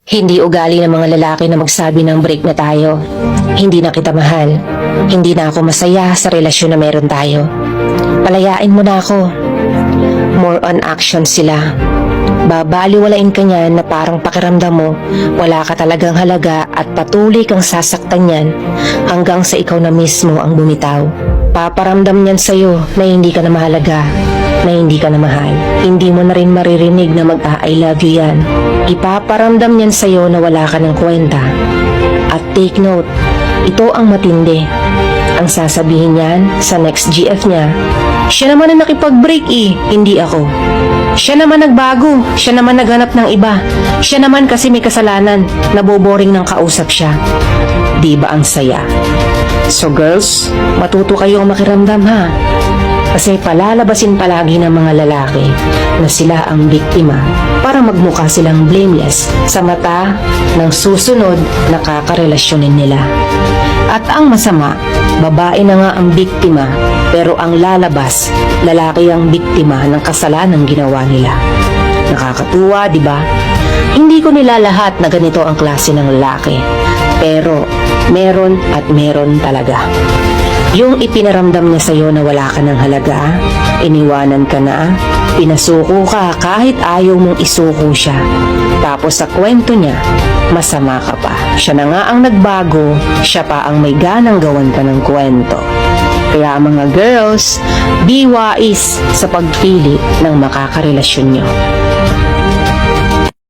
Hindi ugali ng mga lalaki na magsabi ng break na tayo. Hindi na kita mahal. Hindi na ako masaya sa relasyon na meron tayo. Palayain mo na ako. More on action sila. Babaliwalain ka niyan na parang pakiramdam mo wala ka talagang halaga at patuloy kang sasaktan niyan hanggang sa ikaw na mismo ang bumitaw. Paparamdam niyan sa'yo na hindi ka na mahalaga, na hindi ka na mahal. Hindi mo na rin maririnig na mag-I love you yan. Ipaparamdam niyan sa'yo na wala ka ng kwenta. At take note, ito ang matindi. Ang sasabihin niyan sa next GF niya, siya naman ang nakipag-break hindi ako. Siya naman nagbago, siya naman naghanap ng iba. Siya naman kasi may kasalanan, naboboring ng kausap siya. Di ba ang saya? So girls, matuto kayong makiramdam ha. Kasi palalabasin palagi ng mga lalaki na sila ang biktima para magmukha silang blameless sa mata ng susunod na kakarelasyonin nila. At ang masama, babae na nga ang biktima pero ang lalabas, lalaki ang biktima ng kasalanang ginawa nila. Nakakatuwa, di ba? Hindi ko nilalahat na ganito ang klase ng lalaki. Pero meron at meron talaga. Yung ipinaramdam niya sa'yo na wala ka ng halaga, iniwanan ka na, pinasuko ka kahit ayaw mong isuko siya. Tapos sa kwento niya, masama ka pa. Siya na nga ang nagbago, siya pa ang may ganang gawan ka ng kwento. Kaya mga girls, be wise sa pagpili ng makakarelasyon nyo.